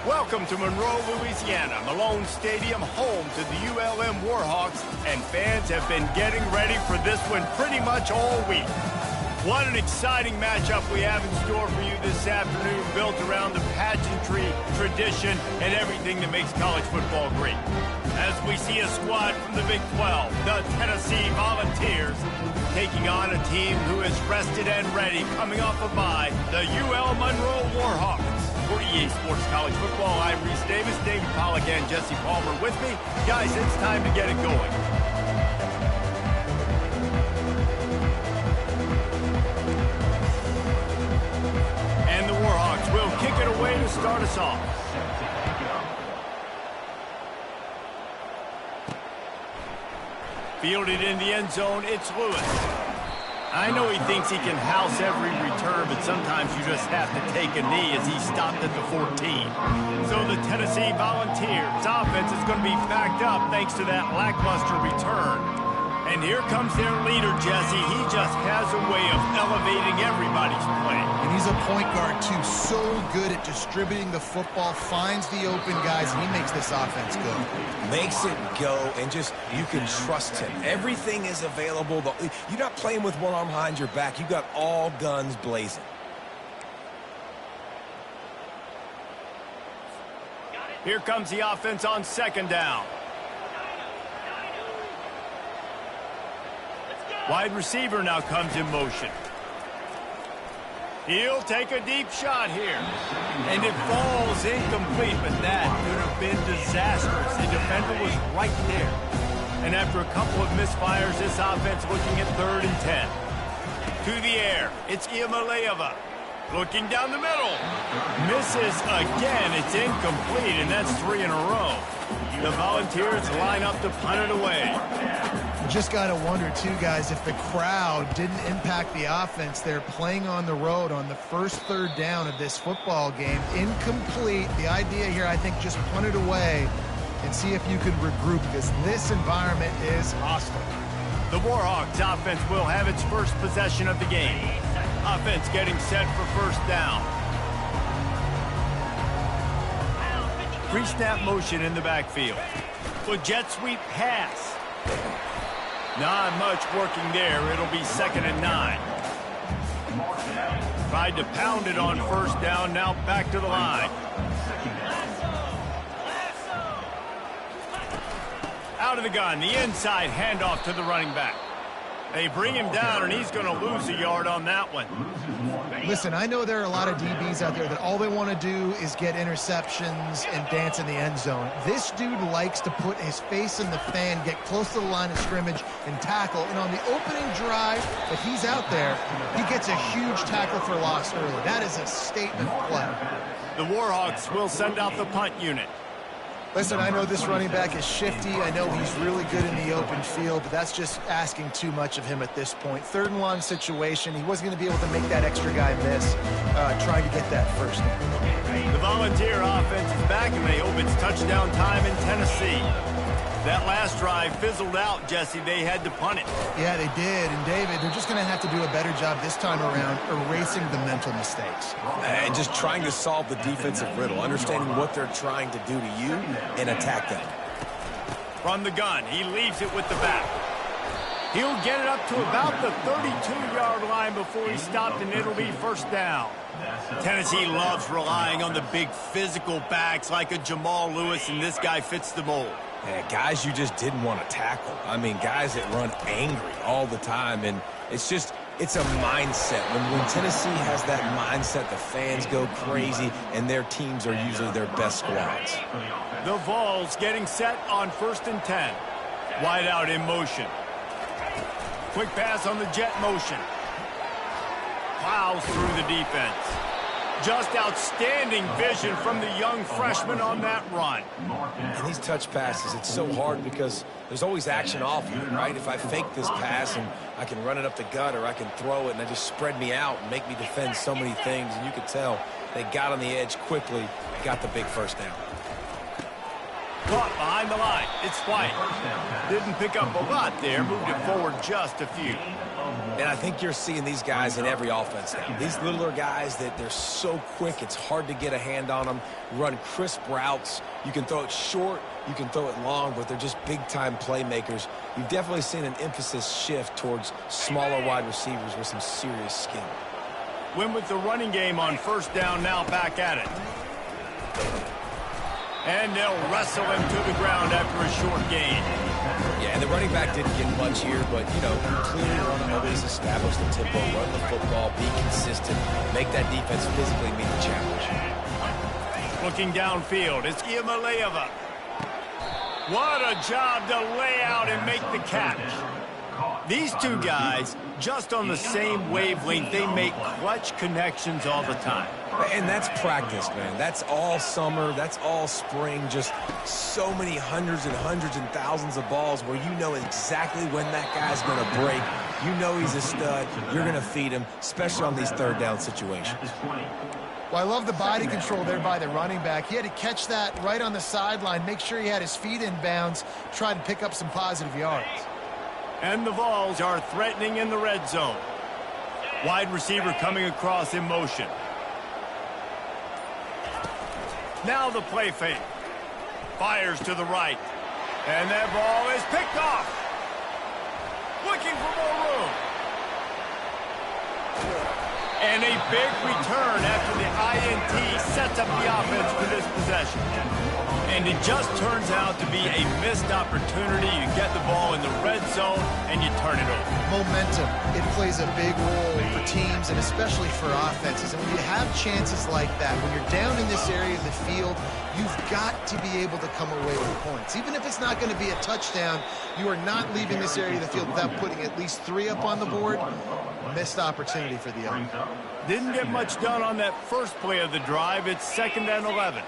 Welcome to Monroe, Louisiana, Malone Stadium, home to the ULM Warhawks, and fans have been getting ready for this one pretty much all week. What an exciting matchup we have in store for you this afternoon, built around the pageantry, tradition, and everything that makes college football great. As we see a squad from the Big 12, the Tennessee Volunteers, taking on a team who is rested and ready, coming off a bye, the UL Monroe Warhawks. For EA Sports College Football, I'm Reese Davis, David Pollack, and Jesse Palmer with me. Guys, it's time to get it going. And the Warhawks will kick it away to start us off. Fielded in the end zone, it's Lewis. I know he thinks he can house every return, but sometimes you just have to take a knee as he stopped at the 14. So the Tennessee Volunteers offense is going to be backed up thanks to that lackluster return. And here comes their leader, Jesse. He just has a way of elevating everybody's play. And he's a point guard, too. So good at distributing the football, finds the open guys, and he makes this offense go. Makes it go, and just, you can trust him. Everything is available. You're not playing with one arm behind your back. You got all guns blazing. Here comes the offense on second down. Wide receiver now comes in motion. He'll take a deep shot here. And it falls incomplete, but that could have been disastrous. The defender was right there. And after a couple of misfires, this offense looking at 3rd and 10. To the air, it's Iamaleava. Looking down the middle. Misses again. It's incomplete, and that's 3 in a row. The Volunteers line up to punt it away. You just got to wonder, too, guys, if the crowd didn't impact the offense. They're playing on the road on the first 3rd down of this football game. Incomplete. The idea here, I think, just punt it away and see if you can regroup, because this environment is hostile. The Warhawks offense will have its first possession of the game. Offense getting set for first down. Pre-snap motion in the backfield. With jet sweep pass. Not much working there. It'll be 2nd and 9. Tried to pound it on first down. Now back to the line. Out of the gun. The inside handoff to the running back. They bring him down, and he's going to lose a yard on that one. Listen, I know there are a lot of DBs out there that all they want to do is get interceptions and dance in the end zone. This dude likes to put his face in the fan, get close to the line of scrimmage, and tackle. And on the opening drive, if he's out there, he gets a huge tackle for loss early. That is a statement play. The Warhawks will send out the punt unit. Listen, I know this running back is shifty. I know he's really good in the open field, but that's just asking too much of him at this point. 3rd and 1 situation. He wasn't going to be able to make that extra guy miss, trying to get that first. The Volunteer offense is back, and they hope it's touchdown time in Tennessee. That last drive fizzled out, Jesse. They had to punt it. Yeah, they did. And, David, they're just going to have to do a better job this time around erasing the mental mistakes. And just trying to solve the defensive riddle, understanding what they're trying to do to you and attack them. From the gun, he leaves it with the back. He'll get it up to about the 32-yard line before he's stopped, and it'll be first down. Tennessee loves relying on the big physical backs like a Jamal Lewis, and this guy fits the mold. Yeah, guys you just didn't want to tackle. I mean, guys that run angry all the time, and it's a mindset. When Tennessee has that mindset, the fans go crazy, and their teams are usually their best squads. The Vols getting set on 1st and 10. Wide out in motion. Quick pass on the jet motion. Plows through the defense. Just outstanding vision from the young freshman on that run. And these touch passes, it's so hard because there's always action off of it, right? If I fake this pass and I can run it up the gut, or I can throw it and they just spread me out and make me defend so many things. And you could tell they got on the edge quickly, got the big first down. Caught behind the line. It's White. Didn't pick up a lot there. Moved it forward just a few. And I think you're seeing these guys in every offense now. These littler guys that they're so quick, it's hard to get a hand on them. Run crisp routes. You can throw it short, you can throw it long, but they're just big-time playmakers. You've definitely seen an emphasis shift towards smaller wide receivers with some serious skill. Win with the running game on first down, now back at it. And they'll wrestle him to the ground after a short gain. Yeah, and the running back didn't get much here, but, you know, clearly want to always establish the tempo, run the football, be consistent, make that defense physically meet the challenge. Looking downfield, it's Iamaleava. What a job to lay out and make the catch. These two guys, just on the same wavelength, they make clutch connections all the time. And that's practice, man. That's all summer. That's all spring. Just so many hundreds and thousands of balls where you know exactly when that guy's going to break. You know he's a stud. You're going to feed him, especially on these third down situations. Well, I love the body control there by the running back. He had to catch that right on the sideline, make sure he had his feet in bounds, try to pick up some positive yards. And the Vols are threatening in the red zone. Wide receiver coming across in motion. Now the play fake. Fires to the right. And that ball is picked off. Looking for more room. And a big return after the INT sets up the offense for this possession. And it just turns out to be a missed opportunity. You get the ball in the red zone and you turn it over. Momentum, it plays a big role for teams and especially for offenses. And when you have chances like that, when you're down in this area of the field, you've got to be able to come away with points. Even if it's not going to be a touchdown, you are not leaving this area of the field without putting at least 3 up on the board. Missed opportunity for the other. Didn't get much done on that first play of the drive. It's 2nd and 11.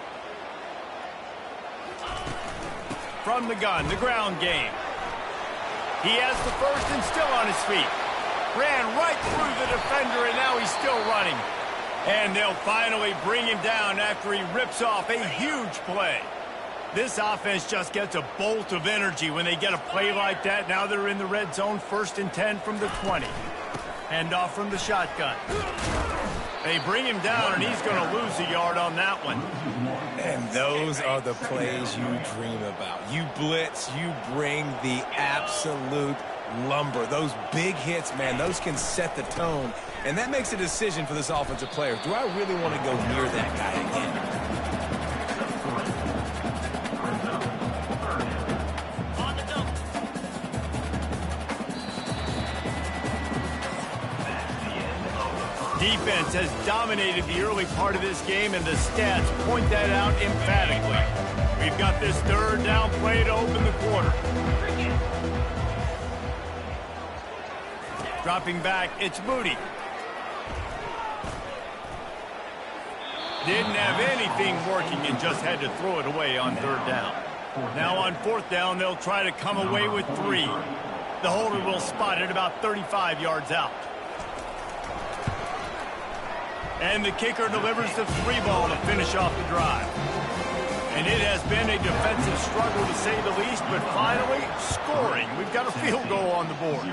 From the gun, the ground game. He has the first and still on his feet. Ran right through the defender, and now he's still running. And they'll finally bring him down after he rips off a huge play. This offense just gets a bolt of energy when they get a play like that. Now they're in the red zone, 1st and 10 from the 20. Hand off from the shotgun. They bring him down, and he's going to lose a yard on that one. And those are the plays you dream about. You blitz, you bring the absolute lumber. Those big hits, man, those can set the tone. And that makes a decision for this offensive player. Do I really want to go near that guy again? Defense has dominated the early part of this game, and the stats point that out emphatically. We've got this 3rd down play to open the quarter. Dropping back, it's Moody. Didn't have anything working and just had to throw it away on 3rd down. Now on 4th down, they'll try to come away with 3. The holder will spot it about 35 yards out. And the kicker delivers the 3 ball to finish off the drive. And it has been a defensive struggle to say the least, but finally scoring. We've got a field goal on the board.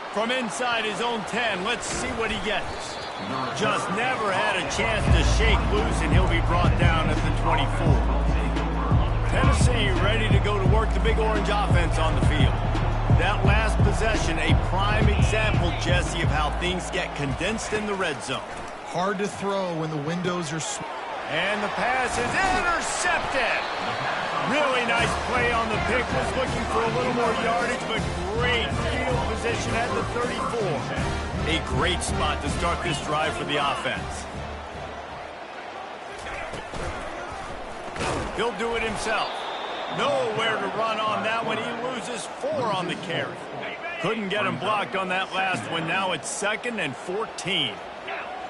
From inside his own 10, let's see what he gets. Just never had a chance to shake loose, and he'll be brought down at the 24. Tennessee ready to go to work the Big Orange offense on the field. That last possession, a prime example, Jesse, of how things get condensed in the red zone. Hard to throw when the windows are... And the pass is intercepted. Really nice play on the pick. Was looking for a little more yardage, but great field position at the 34. A great spot to start this drive for the offense. He'll do it himself. Nowhere to run on that one. He loses 4 on the carry. Couldn't get him blocked on that last one. Now it's 2nd and 14.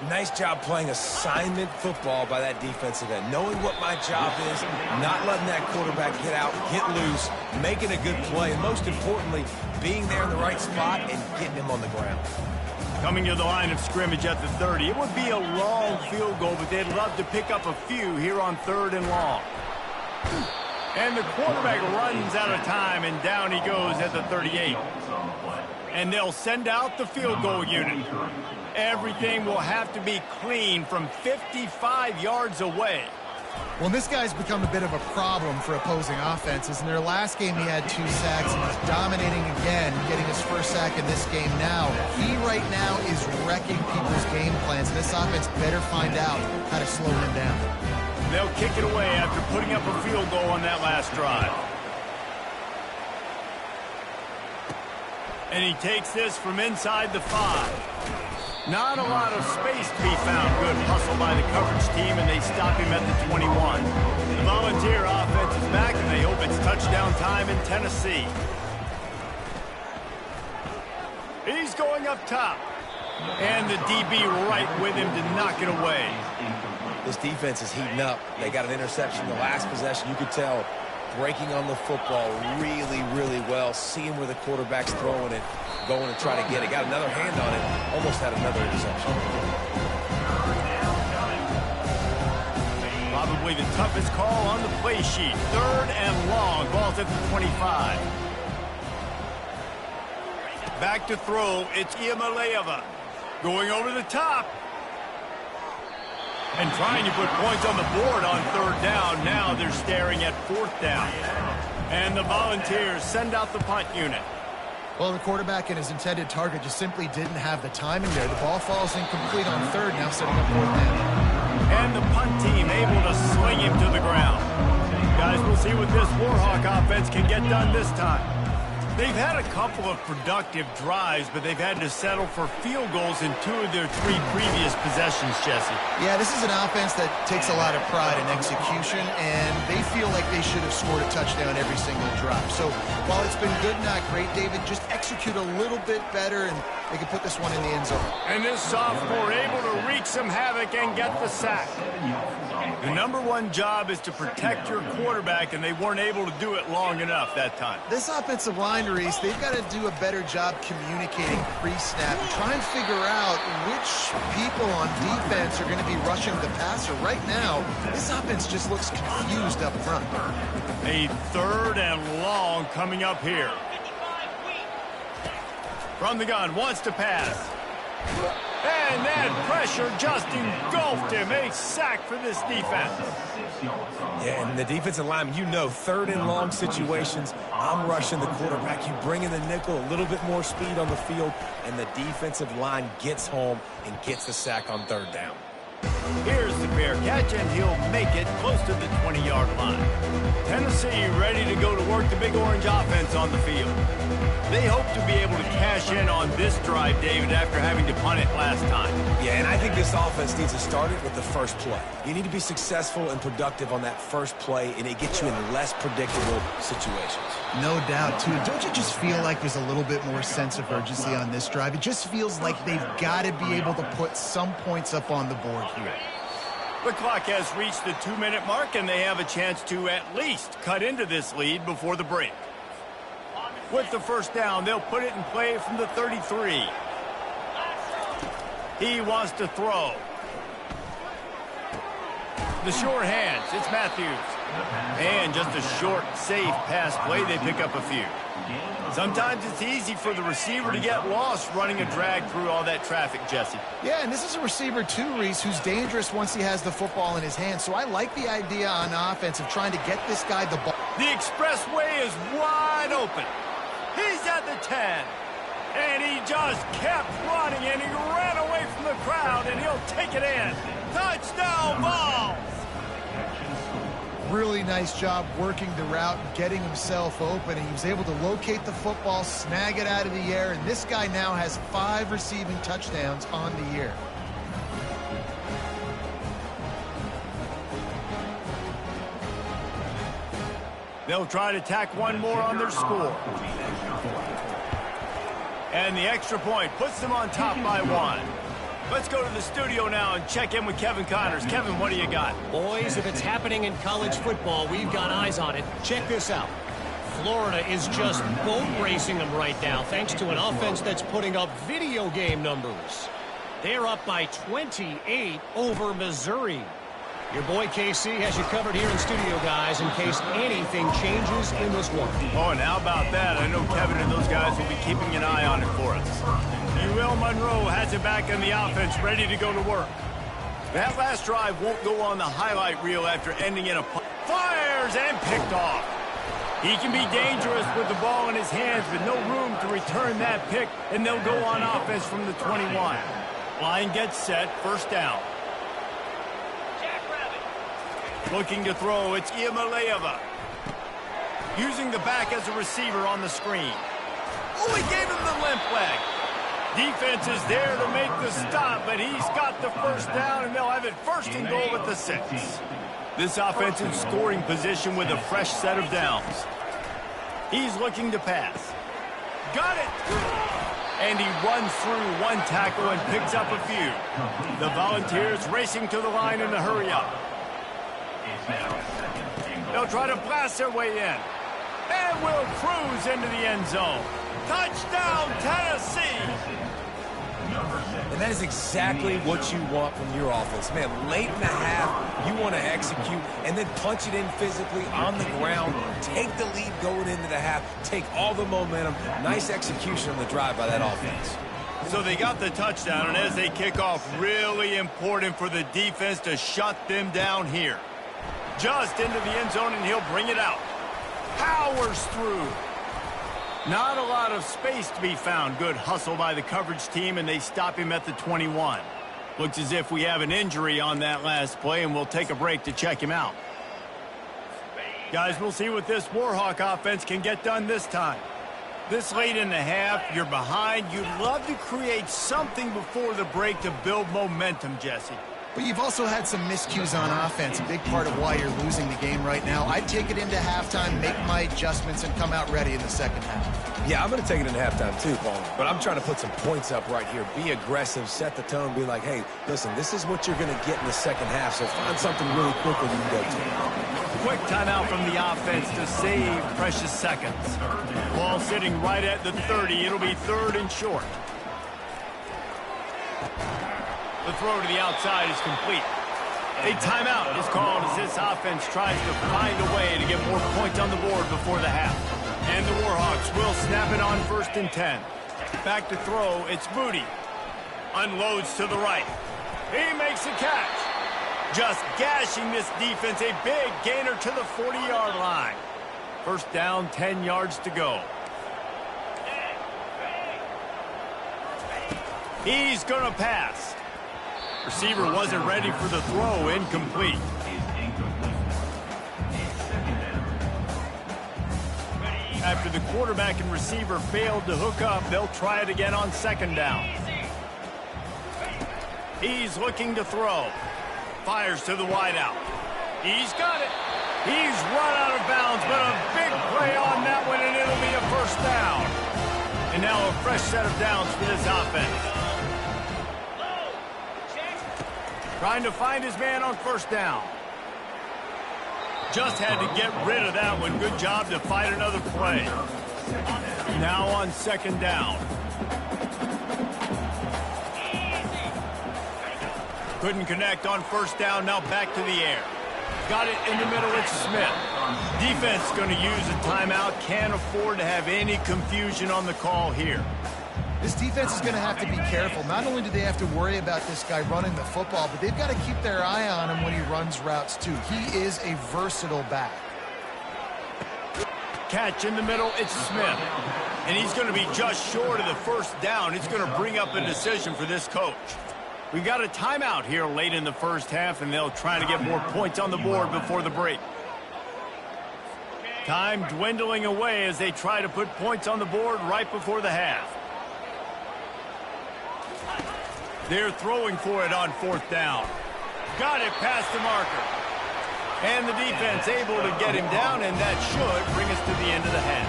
Nice job playing assignment football by that defensive end. Knowing what my job is, not letting that quarterback get out, get loose, making a good play, and most importantly, being there in the right spot and getting him on the ground. Coming to the line of scrimmage at the 30. It would be a long field goal, but they'd love to pick up a few here on 3rd and long. And the quarterback runs out of time, and down he goes at the 38. And they'll send out the field goal unit. Everything will have to be clean from 55 yards away. Well, this guy's become a bit of a problem for opposing offenses. In their last game, he had 2 sacks, and he's dominating again, getting his first sack in this game now. He right now is wrecking people's game plans. This offense better find out how to slow him down. They'll kick it away after putting up a field goal on that last drive. And he takes this from inside the 5. Not a lot of space to be found. Good hustle by the coverage team, and they stop him at the 21. The Volunteer offense is back, and they hope it's touchdown time in Tennessee. He's going up top. And the DB right with him to knock it away. This defense is heating up. They got an interception the last possession. You could tell breaking on the football really, really well. Seeing where the quarterback's throwing it, going to try to get it. Got another hand on it. Almost had another interception. Probably the toughest call on the play sheet. 3rd and long. Ball's at the 25. Back to throw. It's Iamaleava. Going over the top. And trying to put points on the board on 3rd down. Now they're staring at 4th down. And the Volunteers send out the punt unit. Well, the quarterback and his intended target just simply didn't have the timing there. The ball falls incomplete on 3rd, now setting up 4th down. And the punt team able to sling him to the ground. Guys, we'll see what this Warhawk offense can get done this time. They've had a couple of productive drives, but they've had to settle for field goals in 2 of their 3 previous possessions, Jesse. Yeah, this is an offense that takes a lot of pride in execution, and they feel like they should have scored a touchdown every single drive. So while it's been good, not great, David, just execute a little bit better, and they can put this one in the end zone. And this sophomore able to wreak some havoc and get the sack. The #1 job is to protect your quarterback, and they weren't able to do it long enough that time. This offensive line, Reese, they've got to do a better job communicating pre-snap and try and figure out which people on defense are going to be rushing the passer. Right now, this offense just looks confused up front. A 3rd and long coming up here. From the gun, wants to pass. And that pressure just engulfed him. A sack for this defense. Yeah, and the defensive lineman, you know, 3rd and long situations, I'm rushing the quarterback. You bring in the nickel, a little bit more speed on the field, and the defensive line gets home and gets the sack on 3rd down. Here's the fair catch, and he'll make it close to the 20-yard line. Tennessee ready to go to work the Big Orange offense on the field. They hope to be able to cash in on this drive, David, after having to punt it last time. Yeah, and I think this offense needs to start it with the first play. You need to be successful and productive on that first play, and it gets you in less predictable situations. No doubt, too. Don't you just feel like there's a little bit more sense of urgency on this drive? It just feels like they've got to be able to put some points up on the board here. The clock has reached the 2-minute mark, and they have a chance to at least cut into this lead before the break. With the first down, they'll put it in play from the 33. He wants to throw. The short hands, it's Matthews. And just a short, safe pass play, they pick up a few. Sometimes it's easy for the receiver to get lost running a drag through all that traffic, Jesse. Yeah, and this is a receiver too, Reese, who's dangerous once he has the football in his hand. So I like the idea on offense of trying to get this guy the ball. The expressway is wide open. He's at the 10. And he just kept running, and he ran away from the crowd, and he'll take it in. Touchdown, Vols! Really nice job working the route and getting himself open. He was able to locate the football, snag it out of the air, and this guy now has 5 receiving touchdowns on the year. They'll try to tack one more on their score. And the extra point puts them on top by 1. Let's go to the studio now and check in with Kevin Connors. Kevin, what do you got? Boys, if it's happening in college football, we've got eyes on it. Check this out. Florida is just boat racing them right now, thanks to an offense that's putting up video game numbers. They're up by 28 over Missouri. Your boy KC has you covered here in studio, guys, in case anything changes in this one. Oh, and how about that? I know Kevin and those guys will be keeping an eye on it for us. UL Monroe has it back in the offense, ready to go to work. That last drive won't go on the highlight reel after ending in a fires and picked off. He can be dangerous with the ball in his hands, but no room to return that pick, and they'll go on offense from the 21. Line gets set, first down. Looking to throw, it's Iamaleava. Using the back as a receiver on the screen. Oh, he gave him the limp leg. Defense is there to make the stop, but he's got the first down, and they'll have it first and goal at the 6. This offense in scoring position with a fresh set of downs. He's looking to pass. Got it! And he runs through one tackle and picks up a few. The Volunteers racing to the line in a hurry-up. They'll try to blast their way in. And will cruise into the end zone. Touchdown, Tennessee! And that is exactly what you want from your offense. Man, late in the half, you want to execute and then punch it in physically on the ground. Take the lead going into the half. Take all the momentum. Nice execution on the drive by that offense. So they got the touchdown, and as they kick off, really important for the defense to shut them down here. Just into the end zone, and he'll bring it out. Powers through. Not a lot of space to be found. Good hustle by the coverage team, and they stop him at the 21. Looks as if we have an injury on that last play, and we'll take a break to check him out. Guys, we'll see what this Warhawk offense can get done this time. This late in the half, you're behind. You'd love to create something before the break to build momentum, Jesse. But you've also had some miscues on offense, a big part of why you're losing the game right now. I'd take it into halftime, make my adjustments, and come out ready in the second half. Yeah, I'm going to take it into halftime too, Paul. But I'm trying to put some points up right here. Be aggressive, set the tone, be like, hey, listen, this is what you're going to get in the second half, so find something really quickly you can go to. Quick timeout from the offense to save precious seconds. Ball sitting right at the 30. It'll be third and short. The throw to the outside is complete. A timeout is called as this offense tries to find a way to get more points on the board before the half. And the Warhawks will snap it on first and 10. Back to throw, it's Moody. Unloads to the right. He makes a catch. Just gashing this defense, a big gainer to the 40-yard line. First down, 10 yards to go. He's going to pass. Receiver wasn't ready for the throw, incomplete. After the quarterback and receiver failed to hook up, they'll try it again on second down. He's looking to throw. Fires to the wideout. He's got it. He's run out of bounds, but a big play on that one, and it'll be a first down. And now a fresh set of downs for this offense. Trying to find his man on first down. Just had to get rid of that one. Good job to fight another play. Now on second down. Couldn't connect on first down. Now back to the air. Got it in the middle. It's Smith. Defense going to use a timeout. Can't afford to have any confusion on the call here. This defense is going to have to be careful. Not only do they have to worry about this guy running the football, but they've got to keep their eye on him when he runs routes too. He is a versatile back. Catch in the middle, it's Smith. And he's going to be just short of the first down. It's going to bring up a decision for this coach. We've got a timeout here late in the first half, and they'll try to get more points on the board before the break. Time dwindling away as they try to put points on the board right before the half. They're throwing for it on fourth down. Got it past the marker. And the defense able to get him down, and that should bring us to the end of the half.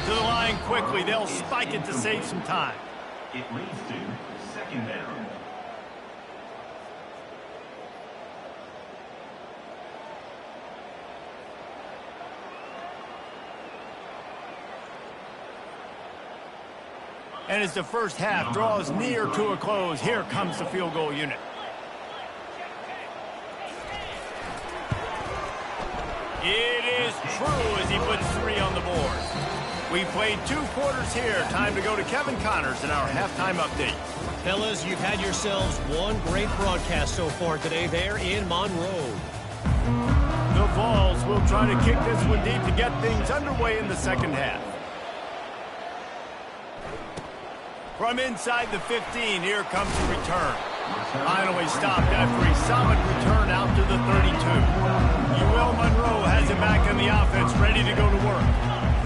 To the line quickly. They'll spike it to save some time. It leads to second down. And as the first half draws near to a close, here comes the field goal unit. It is true as he puts 3 on the board. We played 2 quarters here. Time to go to Kevin Connors in our halftime update. Fellas, you've had yourselves one great broadcast so far today there in Monroe. The Vols will try to kick this one deep to get things underway in the second half. From inside the 15, here comes the return. Finally stopped after a solid return out to the 32. UL Monroe has it back in the offense, ready to go to work.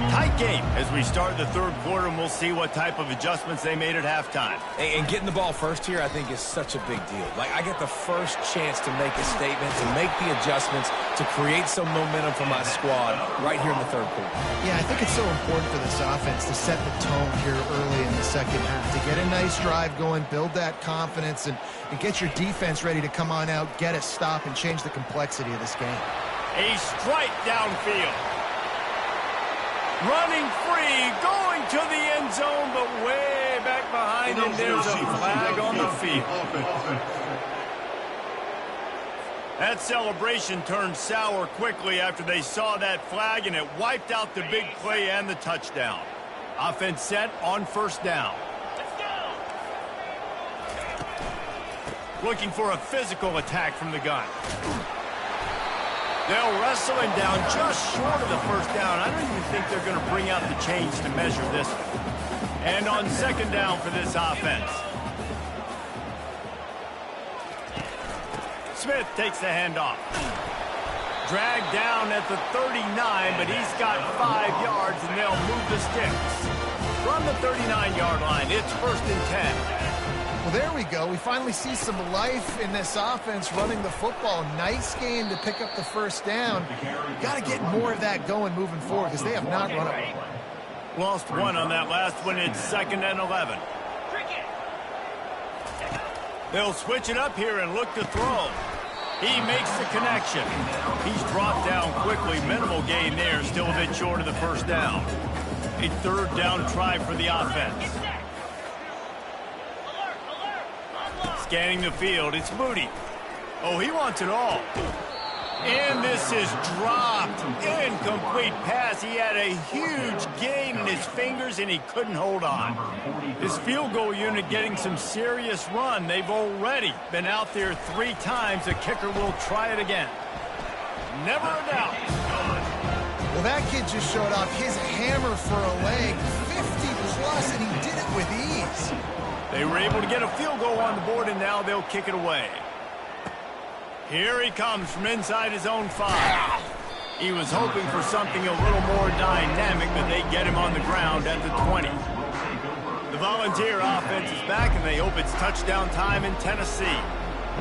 Tight game as we start the third quarter, and we'll see what type of adjustments they made at halftime. And getting the ball first here, I think, is such a big deal. Like, I get the first chance to make a statement, to make the adjustments, to create some momentum for my squad right here in the third quarter. Yeah, I think it's so important for this offense to set the tone here early in the second half, to get a nice drive going, build that confidence, and get your defense ready to come on out, get a stop, and change the complexity of this game. A strike downfield. Running free, going to the end zone, but way back behind him. There's a flag on the field. That celebration turned sour quickly after they saw that flag, and it wiped out the big play and the touchdown. Offense set on first down. Looking for a physical attack from the gun. They'll wrestle him down just short of the first down. I don't even think they're going to bring out the chains to measure this one. And on second down for this offense. Smith takes the handoff. Dragged down at the 39, but he's got 5 yards, and they'll move the sticks. From the 39-yard line, it's 1st and 10. Well, there we go. We finally see some life in this offense running the football. Nice game to pick up the first down. Got to get more of that going moving forward because they have not run it. Lost 1 on that last one. It's 2nd and 11. They'll switch it up here and look to throw. He makes the connection. He's dropped down quickly. Minimal gain there. Still a bit short of the first down. A 3rd down try for the offense. Scanning the field, it's Moody. Oh, he wants it all. And this is dropped. Incomplete pass. He had a huge gain in his fingers, and he couldn't hold on. His field goal unit getting some serious run. They've already been out there 3 times. The kicker will try it again. Never a doubt. Well, that kid just showed off his hammer for a leg. 50-plus, and he did it with ease. They were able to get a field goal on the board, and now they'll kick it away. Here he comes from inside his own 5. He was hoping for something a little more dynamic, but they get him on the ground at the 20. The Volunteer offense is back, and they hope it's touchdown time in Tennessee.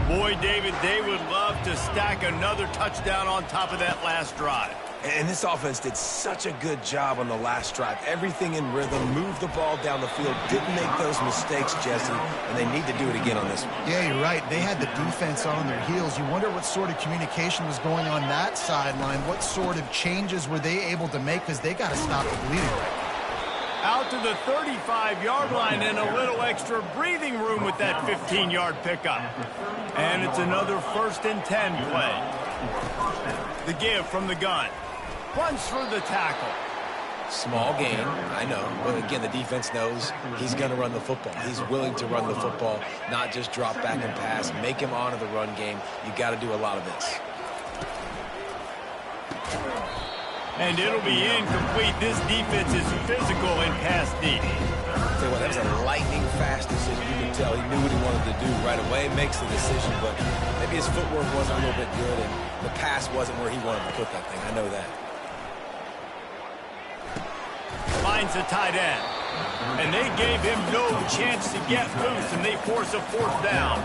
Boy, David, they would love to stack another touchdown on top of that last drive. And this offense did such a good job on the last drive. Everything in rhythm, moved the ball down the field, didn't make those mistakes, Jesse, and they need to do it again on this one. Yeah, you're right. They had the defense on their heels. You wonder what sort of communication was going on that sideline. What sort of changes were they able to make because they got to stop the bleeding right now. Out to the 35-yard line and a little extra breathing room with that 15-yard pickup. And it's another 1st and 10 play. The give from the gun. Runs through the tackle. Small gain, I know. But again, the defense knows he's going to run the football. He's willing to run the football, not just drop back and pass. Make him honor the run game. You got to do a lot of this. And it'll be incomplete. This defense is physical and pass deep. Tell you what, that was a lightning fast decision. You can tell he knew what he wanted to do right away. Makes the decision, but maybe his footwork wasn't a little bit good, and the pass wasn't where he wanted to put that thing. I know that. Finds the tight end. And they gave him no chance to get loose, and they force a 4th down.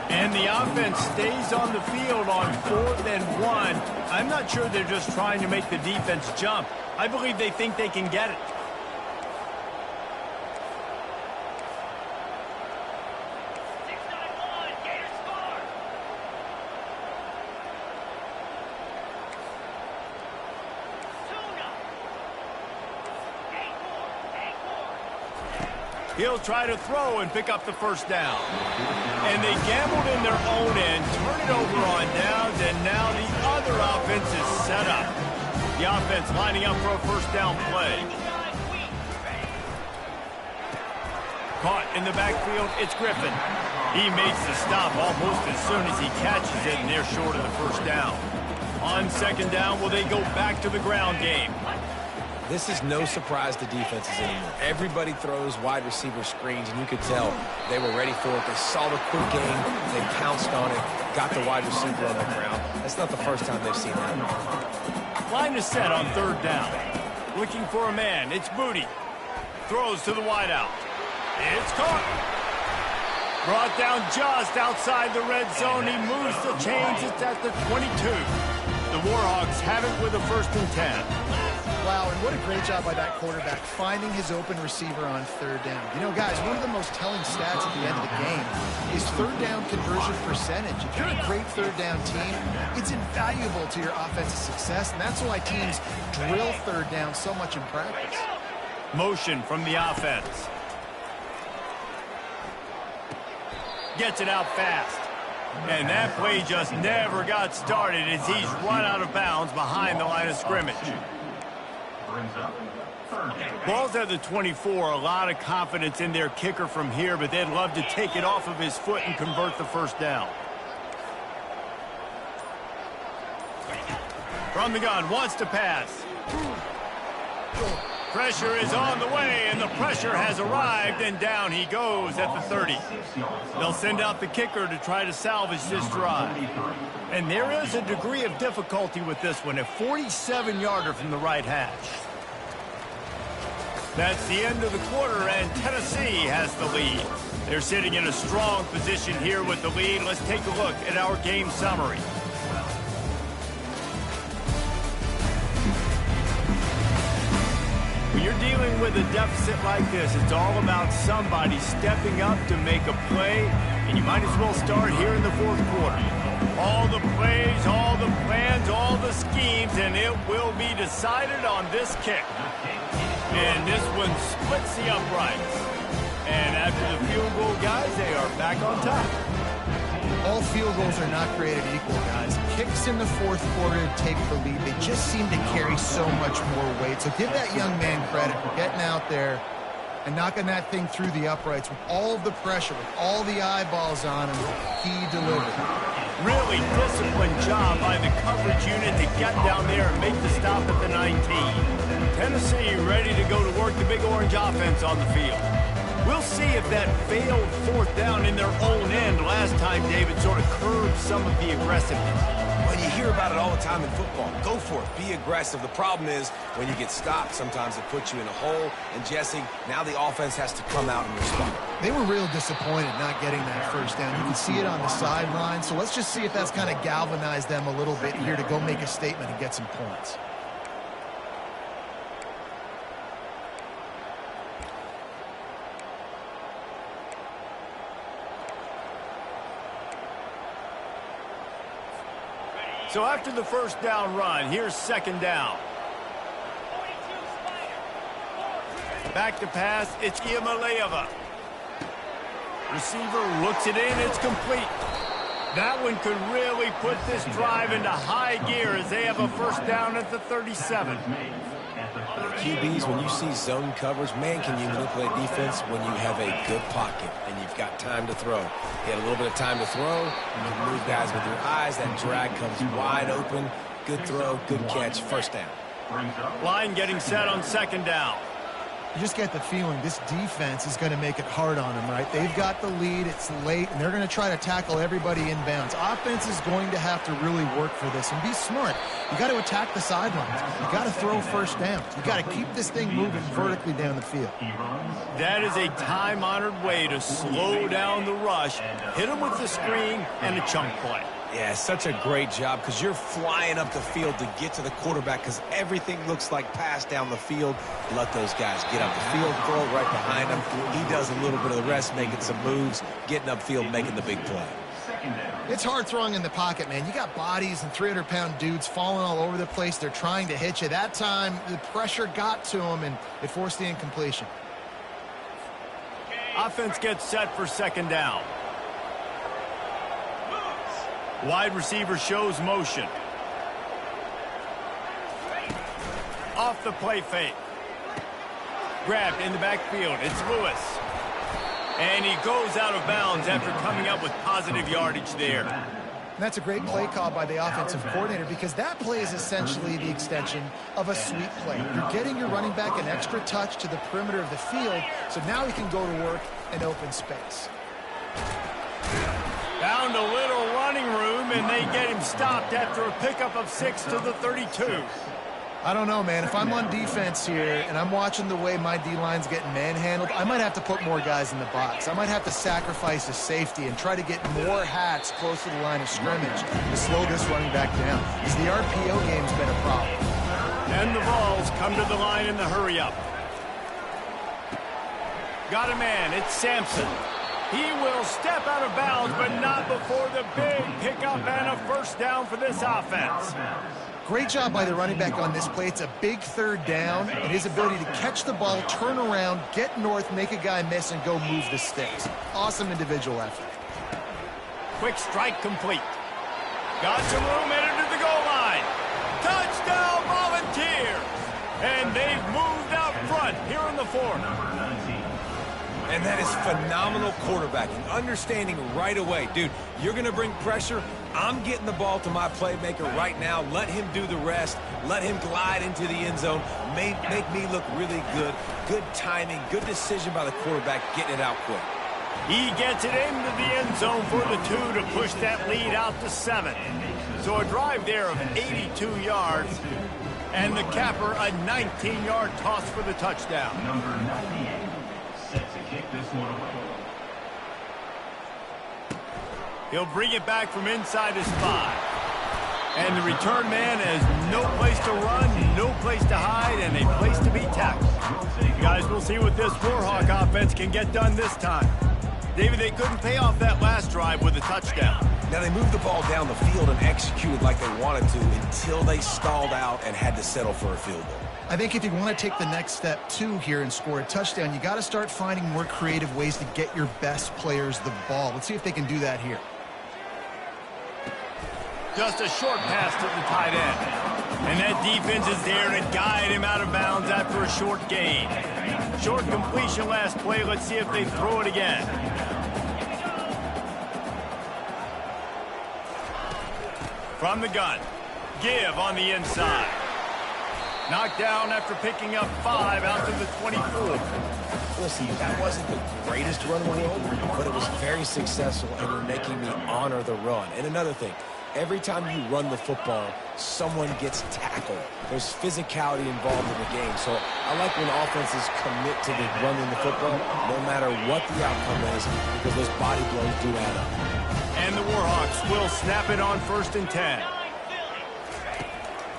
And the offense stays on the field on 4th and 1. I'm not sure they're just trying to make the defense jump. I believe they think they can get it. He'll try to throw and pick up the first down. And they gambled in their own end, turn it over on downs, and now the other offense is set up. The offense lining up for a first down play. Caught in the backfield, it's Griffin. He makes the stop almost as soon as he catches it, and they're short of the first down. On second down, will they go back to the ground game? This is no surprise to defenses anymore. Everybody throws wide receiver screens, and you could tell they were ready for it. They saw the quick game, they pounced on it, got the wide receiver on the ground. That's not the first time they've seen that. Line is set on third down. Looking for a man, it's Booty. Throws to the wideout. It's caught. Brought down just outside the red zone. He moves the chains. It's at the 22. The Warhawks have it with a 1st and 10. Wow, and what a great job by that quarterback finding his open receiver on third down. You know, guys, one of the most telling stats at the end of the game is third down conversion percentage. If you're a great third down team, it's invaluable to your offensive success, and that's why teams drill third down so much in practice. Motion from the offense. Gets it out fast. And that play just never got started as he's run out of bounds behind the line of scrimmage. Ball's at the 24. A lot of confidence in their kicker from here, but they'd love to take it off of his foot and convert the first down. From the gun, wants to pass. Pressure is on the way, and the pressure has arrived, and down he goes at the 30. They'll send out the kicker to try to salvage this drive. And there is a degree of difficulty with this one, a 47-yarder from the right hash. That's the end of the quarter, and Tennessee has the lead. They're sitting in a strong position here with the lead. Let's take a look at our game summary. When you're dealing with a deficit like this, it's all about somebody stepping up to make a play, and you might as well start here in the fourth quarter. All the plays, all the plans, all the schemes, and it will be decided on this kick. And this one splits the uprights. And after the field goal, guys, they are back on top. All field goals are not created equal, guys. Kicks in the fourth quarter to take the lead. They just seem to carry so much more weight. So give that young man credit for getting out there and knocking that thing through the uprights with all of the pressure, with all the eyeballs on him. He delivered. Really disciplined job by the coverage unit to get down there and make the stop at the 19. Tennessee ready to go to work the Big Orange offense on the field. We'll see if that failed fourth down in their own end last time, David, sort of curbed some of the aggressiveness. Well, you hear about it all the time in football. Go for it. Be aggressive. The problem is when you get stopped, sometimes it puts you in a hole. And, Jesse, now the offense has to come out and respond. They were real disappointed not getting that first down. You can see it on the sideline. So let's just see if that's kind of galvanized them a little bit here to go make a statement and get some points. So after the first down run, here's second down. Back to pass, it's Iamaleava. Receiver looks it in, it's complete. That one could really put this drive into high gear as they have a first down at the 37. QBs, when you see zone coverage, man, can you manipulate defense when you have a good pocket and you've got time to throw. You had a little bit of time to throw, you can move guys with your eyes, that drag comes wide open, good throw, good catch, first down. Line getting set on second down. You just get the feeling this defense is going to make it hard on them, right? They've got the lead, it's late, and they're going to try to tackle everybody inbounds. Offense is going to have to really work for this and be smart. You got to attack the sidelines. You got to throw first downs. You got to keep this thing moving vertically down the field. That is a time-honored way to slow down the rush, hit them with the screen, and a chunk play. Yeah, such a great job because you're flying up the field to get to the quarterback because everything looks like pass down the field. Let those guys get up the field, throw it right behind him. He does a little bit of the rest, making some moves, getting upfield, making the big play. It's hard throwing in the pocket, man. You got bodies and 300-pound dudes falling all over the place. They're trying to hit you. That time, the pressure got to him, and it forced the incompletion. Offense gets set for second down. Wide receiver shows motion. Off the play fake. Grabbed in the backfield. It's Lewis. And he goes out of bounds after coming up with positive yardage there. And that's a great play call by the offensive coordinator because that play is essentially the extension of a sweep play. You're getting your running back an extra touch to the perimeter of the field, so now he can go to work in open space. Found a little running room, and they get him stopped after a pickup of 6 to the 32. I don't know, man. If I'm on defense here and I'm watching the way my D-line's getting manhandled, I might have to put more guys in the box. I might have to sacrifice a safety and try to get more hats close to the line of scrimmage to slow this running back down, because the RPO game's been a problem. And the Vols come to the line in the hurry-up. Got a man. It's Sampson. He will step out of bounds, but not before the big pickup and a first down for this offense. Great job by the running back on this play. It's a big third down, and his ability to catch the ball, turn around, get north, make a guy miss, and go move the sticks. Awesome individual effort. Quick strike complete. Got some room headed to the goal line. Touchdown, Volunteer! And they've moved out front here in the fourth. And that is phenomenal quarterbacking, understanding right away. Dude, you're going to bring pressure. I'm getting the ball to my playmaker right now. Let him do the rest. Let him glide into the end zone. Make me look really good. Good timing, good decision by the quarterback, getting it out quick. He gets it into the end zone for the 2 to push that lead out to 7. So a drive there of 82 yards. And the capper, a 19-yard toss for the touchdown. Number 98 set to kick this one away. He'll bring it back from inside his 5. And the return man has no place to run, no place to hide, and a place to be tackled. Guys, we'll see what this Warhawk offense can get done this time. David, they couldn't pay off that last drive with a touchdown. Now, they moved the ball down the field and executed like they wanted to until they stalled out and had to settle for a field goal. I think if you want to take the next step, too, here and score a touchdown, you got to start finding more creative ways to get your best players the ball. Let's see if they can do that here. Just a short pass to the tight end. And that defense is there to guide him out of bounds after a short gain. Short completion last play. Let's see if they throw it again. From the gun. Give on the inside. Knocked down after picking up 5 out to the 24. Listen, that wasn't the greatest run in the world, but it was very successful, and we're making me honor the run. And another thing, every time you run the football, someone gets tackled. There's physicality involved in the game. So I like when offenses commit to the running the football, no matter what the outcome is, because those body blows do add up. And the Warhawks will snap it on 1st and 10.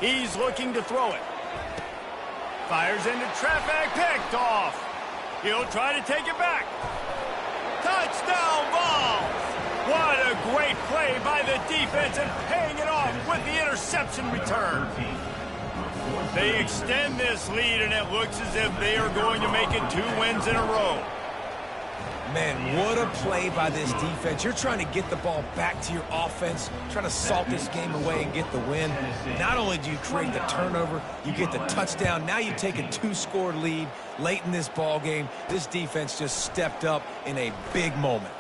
He's looking to throw it. Fires into traffic, picked off. He'll try to take it back. Touchdown, Vols! What a great play by the defense and paying it off with the interception return. They extend this lead, and it looks as if they are going to make it 2 wins in a row. Man, what a play by this defense. You're trying to get the ball back to your offense, trying to salt this game away and get the win. Not only do you create the turnover, you get the touchdown. Now you take a 2-score lead late in this ball game. This defense just stepped up in a big moment.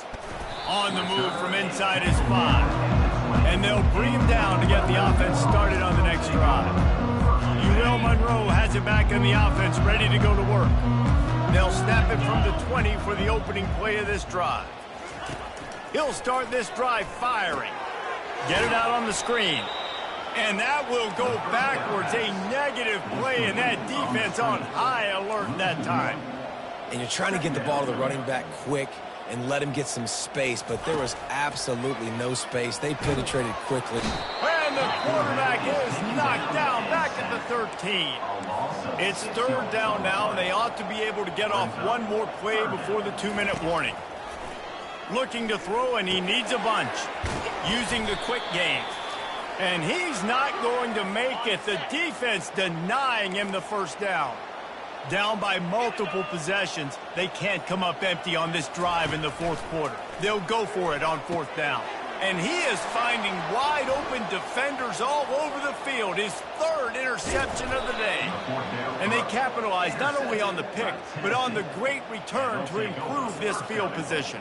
On the move from inside his 5. And they'll bring him down to get the offense started on the next drive. UL Monroe has it back in the offense, ready to go to work. They'll snap it from the 20 for the opening play of this drive. He'll start this drive firing. Get it out on the screen. And that will go backwards. A negative play, and that defense on high alert that time. And you're trying to get the ball to the running back quick and let him get some space, but there was absolutely no space. They penetrated quickly. And the quarterback is knocked down back at the 13. It's 3rd down now, and they ought to be able to get off one more play before the 2-minute warning. Looking to throw, and he needs a bunch. Using the quick game. And he's not going to make it. The defense denying him the first down. Down by multiple possessions, they can't come up empty on this drive in the 4th quarter. They'll go for it on 4th down. And he is finding wide-open defenders all over the field. His third interception of the day. And they capitalized not only on the pick, but on the great return to improve this field position.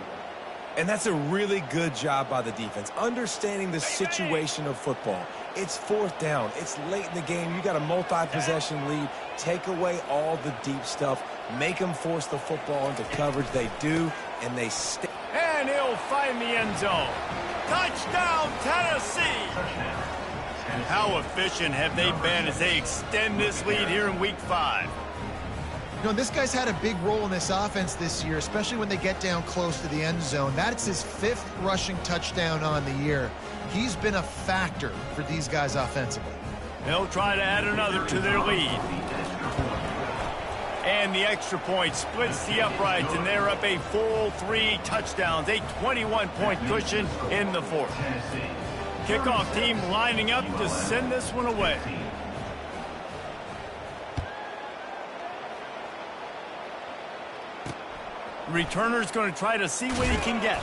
And that's a really good job by the defense, understanding the situation of football. It's fourth down. It's late in the game. You got a multi-possession lead. Take away all the deep stuff. Make them force the football into coverage. They do, and they stay. And he'll find the end zone. Touchdown, Tennessee! How efficient have they been as they extend this lead here in Week 5? You know, this guy's had a big role in this offense this year, especially when they get down close to the end zone. That's his 5th rushing touchdown on the year. He's been a factor for these guys offensively. They'll try to add another to their lead. And the extra point splits the uprights, and they're up a full 3 touchdowns, a 21-point cushion in the 4th. Kickoff team lining up to send this one away. Returner's going to try to see what he can get.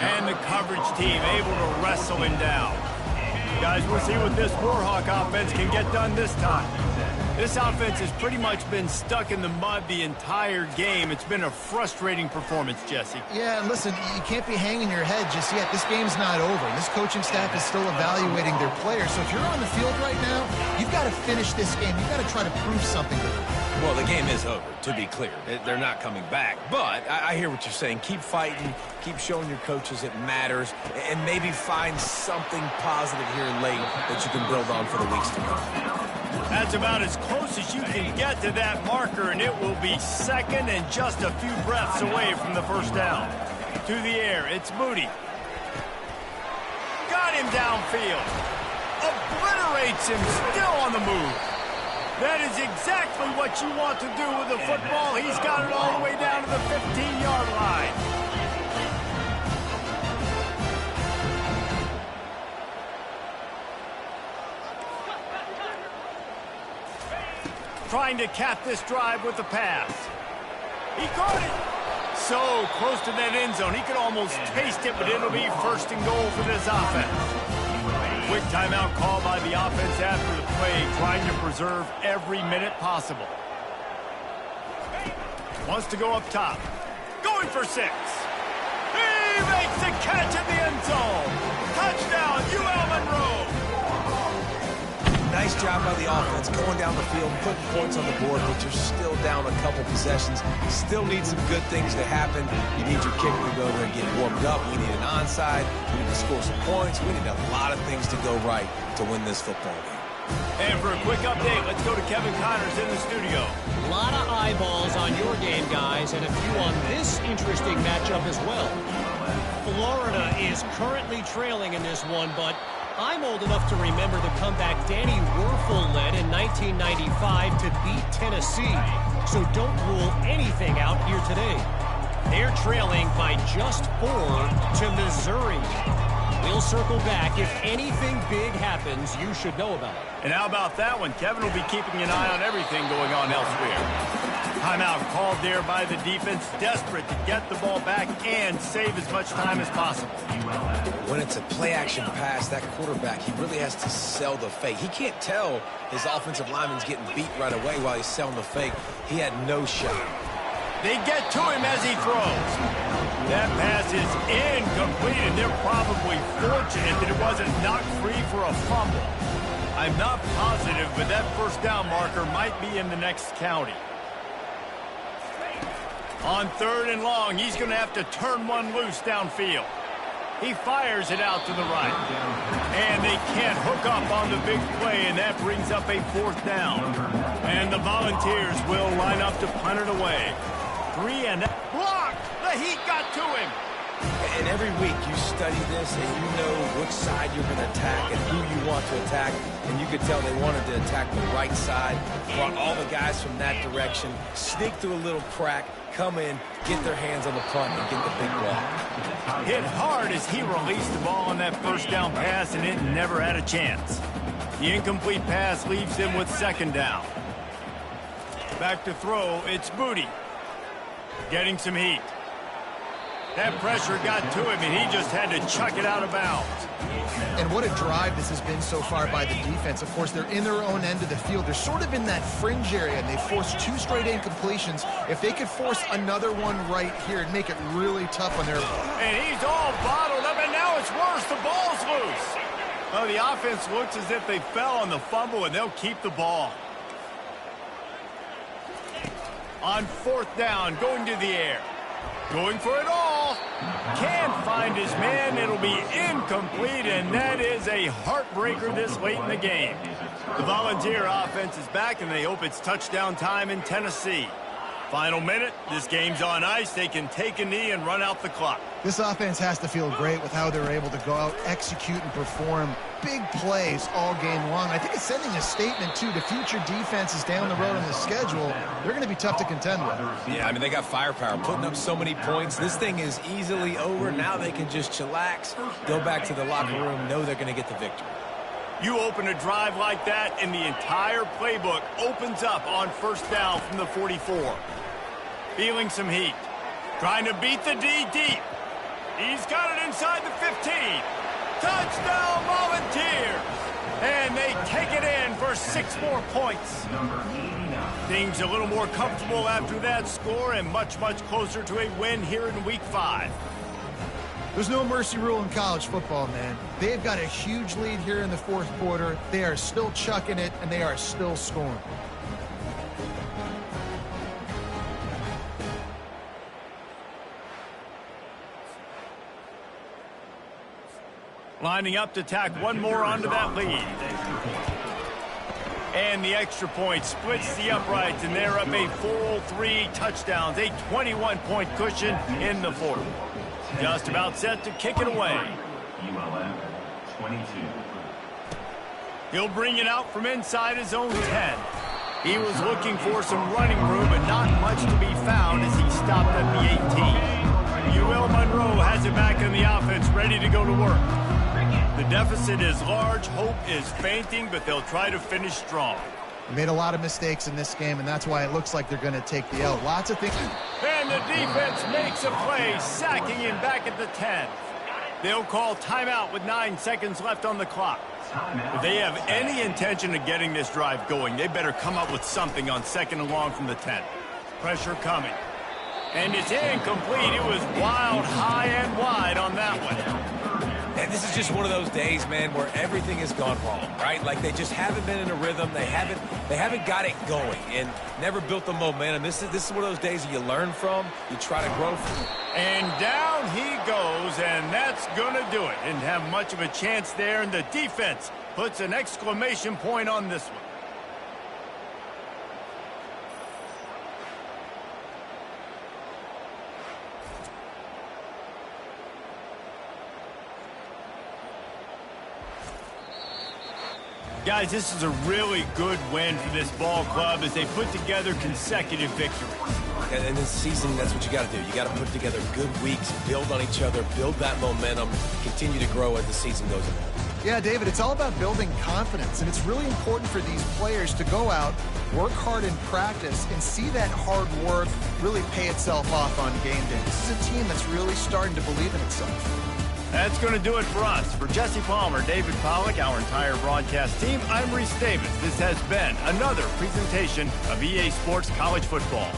And the coverage team able to wrestle him down. Guys, we'll see what this Warhawk offense can get done this time. This offense has pretty much been stuck in the mud the entire game. It's been a frustrating performance, Jesse. Yeah, and listen, you can't be hanging your head just yet. This game's not over. This coaching staff is still evaluating their players. So if you're on the field right now, you've got to finish this game. You've got to try to prove something to them. Well, the game is over, to be clear. They're not coming back. But I hear what you're saying. Keep fighting. Keep showing your coaches it matters. And maybe find something positive here late that you can build on for the weeks to come. That's about as close as you can get to that marker, and it will be second and just a few breaths away from the first down. To the air, it's Moody. Got him downfield. Obliterates him, still on the move. That is exactly what you want to do with the football. He's got it all the way down to the 15-yard line. Trying to cap this drive with the pass. He caught it. So close to that end zone. He could almost taste it, but it'll be first and goal for this offense. Quick timeout call by the offense after the play, trying to preserve every minute possible. Wants to go up top. Going for 6. He makes the catch in the end zone. Touchdown, UL Monroe. Nice job by the offense going down the field, putting points on the board, but you're still down a couple possessions. Still need some good things to happen. You need your kicker to go there and get warmed up. We need an onside. We need to score some points. We need a lot of things to go right to win this football game. And for a quick update, let's go to Kevin Connors in the studio. A lot of eyeballs on your game, guys, and a few on this interesting matchup as well. Florida is currently trailing in this one, but I'm old enough to remember the comeback Danny Wuerffel led in 1995 to beat Tennessee. So don't rule anything out here today. They're trailing by just 4 to Missouri. We'll circle back. If anything big happens, you should know about it. And how about that one? Kevin will be keeping an eye on everything going on elsewhere. Timeout called there by the defense, desperate to get the ball back and save as much time as possible. When it's a play-action pass, that quarterback, he really has to sell the fake. He can't tell his offensive lineman's getting beat right away while he's selling the fake. He had no shot. They get to him as he throws. That pass is incomplete, and they're probably fortunate that it wasn't knocked free for a fumble. I'm not positive, but that first down marker might be in the next county. On 3rd and long, he's going to have to turn one loose downfield. He fires it out to the right. And they can't hook up on the big play, and that brings up a 4th down. And the Volunteers will line up to punt it away. 3 and blocked. The Heat got to him. And every week you study this and you know which side you're going to attack and who you want to attack. And you could tell they wanted to attack the right side, brought all the guys from that direction, sneak through a little crack, come in, get their hands on the punt, and get the big block. Hit hard as he released the ball on that first down pass, and it never had a chance. The incomplete pass leaves him with 2nd down. Back to throw, it's Moody. Getting some heat. That pressure got to him, and he just had to chuck it out of bounds. And what a drive this has been so far by the defense. Of course, they're in their own end of the field. They're sort of in that fringe area, and they forced 2 straight incompletions. If they could force another one right here and make it really tough on their... And he's all bottled up, and now it's worse. The ball's loose. Well, the offense looks as if they fell on the fumble, and they'll keep the ball. On 4th down, going to the air. Going for it all. Can't find his man. It'll be incomplete, and that is a heartbreaker this late in the game. The Volunteer offense is back, and they hope it's touchdown time in Tennessee. Final minute. This game's on ice. They can take a knee and run out the clock. This offense has to feel great with how they're able to go out, execute, and perform big plays all game long. I think it's sending a statement, too, to future defenses down the road on the schedule. They're going to be tough to contend with. Yeah, I mean, they got firepower, putting up so many points. This thing is easily over. Now they can just chillax, go back to the locker room, know they're going to get the victory. You open a drive like that, and the entire playbook opens up on 1st down from the 44. Feeling some heat. Trying to beat the D deep. He's got it inside the 15. Touchdown, Volunteer! And they take it in for 6 more points. Things a little more comfortable after that score and much, much closer to a win here in Week 5. There's no mercy rule in college football, man. They've got a huge lead here in the 4th quarter. They are still chucking it, and they are still scoring. Lining up to tack one more onto that lead. And the extra point splits the uprights, and they're up a full 3 touchdowns, a 21-point cushion in the 4th. Just about set to kick it away. ULM 22. He'll bring it out from inside his own 10. He was looking for some running room, but not much to be found as he stopped at the 18. UL Monroe has it back in the offense, ready to go to work. The deficit is large, hope is fainting, but they'll try to finish strong. They made a lot of mistakes in this game, and that's why it looks like they're going to take the L. Lots of things. And the defense makes a play, sacking him back at the 10. They'll call timeout with 9 seconds left on the clock. If they have any intention of getting this drive going, they better come up with something on 2nd and long from the 10. Pressure coming. And it's incomplete. It was wild, high and wide on that one. And this is just one of those days, man, where everything has gone wrong, right? Like they just haven't been in a rhythm. They haven't got it going and never built the momentum. This is one of those days that you learn from, you try to grow from. And down he goes, and that's going to do it. Didn't have much of a chance there, and the defense puts an exclamation point on this one. Guys, this is a really good win for this ball club as they put together consecutive victories. And in this season, that's what you got to do. You got to put together good weeks, build on each other, build that momentum, continue to grow as the season goes on. Yeah, David, it's all about building confidence, and it's really important for these players to go out, work hard in practice, and see that hard work really pay itself off on game day. This is a team that's really starting to believe in itself. That's going to do it for us. For Jesse Palmer, David Pollack, our entire broadcast team, I'm Reese Davis. This has been another presentation of EA Sports College Football.